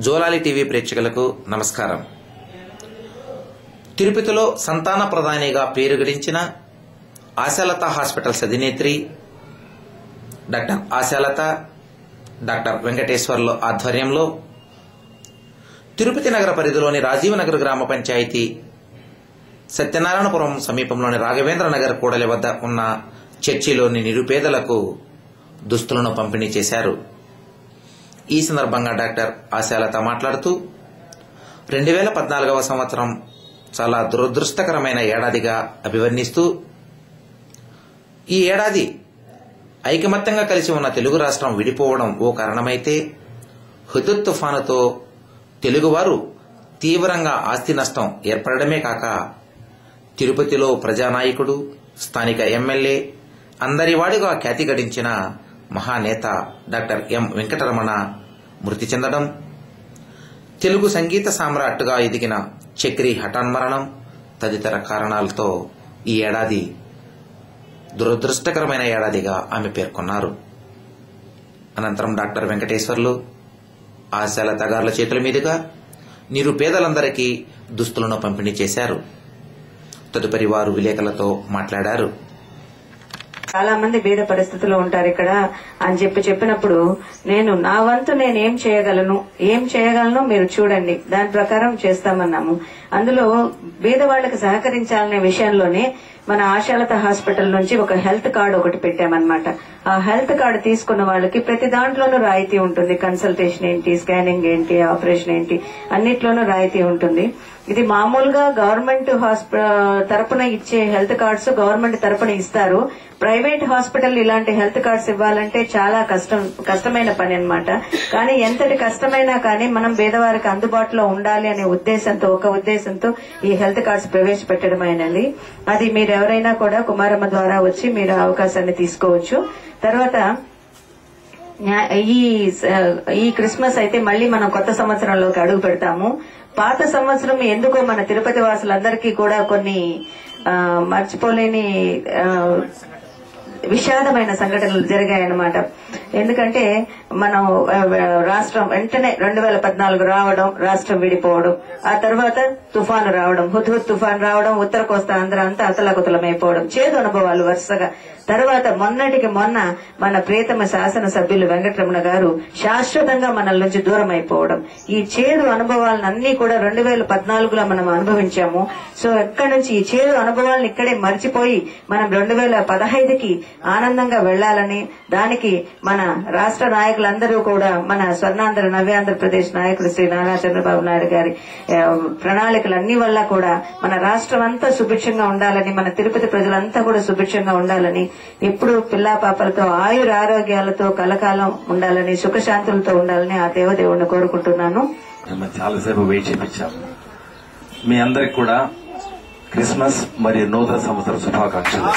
జోలాలి టీవీ ప్రేక్షకులకు నమస్కారం. తిరుపతిలో సంతాన ప్రధానిగా పేరు గడించిన ఆశాలత హాస్పిటల్స్ అధినేత్రి డాక్టర్ ఆశాలత, డాక్టర్ వెంకటేశ్వర్ల ఆధ్వర్యంలో తిరుపతి నగర పరిధిలోని రాజీవ్ నగర్ గ్రామ పంచాయతీ సత్యనారాయణపురం సమీపంలోని రాఘవేంద్ర నగర్ కూడలి వద్ద ఉన్న చర్చిలోని నిరుపేదలకు దుస్తులను పంపిణీ చేశారు. ఈ సందర్భంగా డాక్టర్ ఆశాలత మాట్లాడుతూ 2014వ సంవత్సరం చాలా దురదృష్టకరమైన ఏడాదిగా అభివర్ణిస్తూ, ఈ ఏడాది ఐకమత్యంగా కలిసి ఉన్న తెలుగు రాష్ట్రం విడిపోవడం ఓ కారణమైతే, హుదూద్ తుఫానుతో తెలుగువారు తీవ్రంగా ఆస్తి నష్టం ఏర్పడమే కాక తిరుపతిలో ప్రజానాయకుడు, స్థానిక ఎమ్మెల్యే, అందరివాడిగా ఖ్యాతి గడించిన మహానేత డాక్టర్ ఎం వెంకటరమణ మృతి చెందడం, తెలుగు సంగీత సామ్రాట్టుగా ఎదిగిన చక్రి హఠాన్మరణం తదితర కారణాలతో ఈ ఏడాది దురదృష్టకరమైన ఏడాదిగా ఆమె పేర్కొన్నారు. అనంతరం డాక్టర్ వెంకటేశ్వర్లు ఆశాలత గార్ల చేతుల మీదుగా నిరుపేదలందరికీ దుస్తులను పంపిణీ చేశారు. తదుపరి వారు విలేకరులతో మాట్లాడారు. చాలా మంది బీద పరిస్థితుల్లో ఉంటారు ఇక్కడ అని చెప్పినప్పుడు నా వంతు నేను ఏం చేయగలను మీరు చూడండి, దాని ప్రకారం చేస్తామన్నాము. అందులో బీద వాళ్లకు సహకరించాలనే విషయంలోనే మన ఆశాలత హాస్పిటల్ నుంచి ఒక హెల్త్ కార్డు ఒకటి పెట్టామన్నమాట. ఆ హెల్త్ కార్డు తీసుకున్న వాళ్ళకి ప్రతి దాంట్లోనూ రాయితీ ఉంటుంది. కన్సల్టేషన్ ఏంటి, స్కానింగ్ ఏంటి, ఆపరేషన్ ఏంటి, అన్నిట్లోనూ రాయితీ ఉంటుంది. ఇది మామూలుగా గవర్నమెంట్ తరపున ఇచ్చే హెల్త్ కార్డ్స్ గవర్నమెంట్ తరపున ఇస్తారు. ప్రైవేట్ హాస్పిటల్ ఇలాంటి హెల్త్ కార్డ్స్ ఇవ్వాలంటే చాలా కష్టమైన పని అన్నమాట. కానీ ఎంతటి కష్టమైనా కానీ మనం పేదవారికి అందుబాటులో ఉండాలి అనే ఒక ఉద్దేశంతో ఈ హెల్త్ కార్డ్స్ ప్రవేశపెట్టడమైనది. అది మీరు ఎవరైనా కూడా కుమారమ్మ ద్వారా వచ్చి మీరు అవకాశాన్ని తీసుకోవచ్చు. తర్వాత ఈ క్రిస్మస్ అయితే మళ్లీ మనం కొత్త సంవత్సరంలోకి అడుగు పెడతాము. పాత సంవత్సరం ఎందుకో మన తిరుపతి వాసులందరికీ కూడా కొన్ని మర్చిపోలేని విషాదమైన సంఘటనలు జరిగాయన్నమాట. ఎందుకంటే మనం రాష్ట్రం వెంటనే 2014 రావడం, రాష్ట్రం విడిపోవడం, ఆ తర్వాత తుఫాను రావడం, హుదూద్ తుఫాను రావడం, ఉత్తర కోస్తా ఆంధ్ర అంతా అతలకుతలమైపోవడం, చేదు అనుభవాలు వరుసగా. తర్వాత మొన్నటికి మొన్న మన ప్రియతమ శాసనసభ్యులు వెంకటరమణ గారు శాశ్వతంగా మనల నుంచి దూరం అయిపోవడం. ఈ చేదు అనుభవాలన్నీ కూడా 2014లో మనం అనుభవించాము. సో ఎక్కడి నుంచి ఈ చేదు అనుభవాలను ఇక్కడే మర్చిపోయి మనం 2015కి ఆనందంగా వెళ్లాలని, దానికి మన రాష్ట్ర నాయకులందరూ కూడా మన స్వర్ణాంధ్ర నవ్యాంధ్రప్రదేశ్ నాయకుడు శ్రీ నారా చంద్రబాబు నాయుడు గారి ప్రణాళికలన్నీ వల్ల కూడా మన రాష్ట్రం అంతా సుభిక్షంగా ఉండాలని, మన తిరుపతి ప్రజలంతా కూడా సుభిక్షంగా ఉండాలని, ఎప్పుడు పిల్లా పాపలతో ఆయురారోగ్యాలతో కలకాలం ఉండాలని, సుఖశాంతులతో ఉండాలని ఆ దేవదేవుడిని కోరుకుంటున్నాను. చాలాసేపు వెయిట్ చేయించాము. మీ అందరికి కూడా క్రిస్మస్ మరియు నూతన సంవత్సర శుభాకాంక్షలు.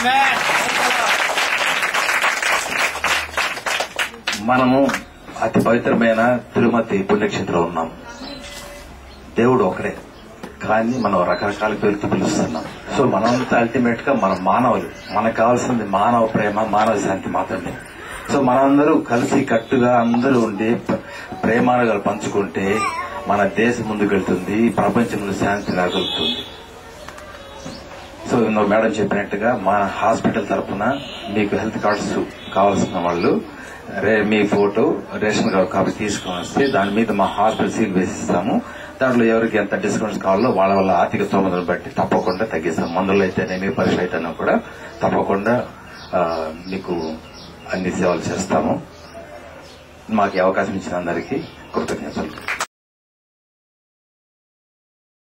మనము అతి పవిత్రమైన తిరుమతి పుణ్యక్షేత్రంలో ఉన్నాం. దేవుడు ఒకడే, కానీ మనం రకరకాల పేరుతో పిలుస్తున్నాం. సో మనంతా అల్టిమేట్ గా మన మానవులు, మనకు కావాల్సింది మానవ ప్రేమ, మానవ శాంతి మాత్రమే. సో మనందరూ కలిసి కట్టుగా అందరూ ఉండి ప్రేమానుగాలు పంచుకుంటే మన దేశం ముందుకెళ్తుంది, ప్రపంచంలో శాంతి రాగలుగుతుంది. సో మేడం చెప్పినట్టుగా మన హాస్పిటల్ తరఫున మీకు హెల్త్ కార్డ్స్ కావాల్సిన వాళ్ళు మీ ఫోటో, రేషన్ కార్డు కాపీ తీసుకుని వస్తే దాని మీద మా హాస్పిటల్ సీల్ వేసిస్తాము. దాంట్లో ఎవరికి ఎంత డిస్కౌంట్స్ కావాలో వాళ్ళ ఆర్థిక స్తోమతను బట్టి తప్పకుండా తగ్గిస్తాం. మందులు అయితేనేమి, పరీక్ష అయితేనే కూడా తప్పకుండా మీకు అన్ని సేవలు చేస్తాము. మాకు అవకాశం ఇచ్చిన అందరికీ కృతజ్ఞతలు.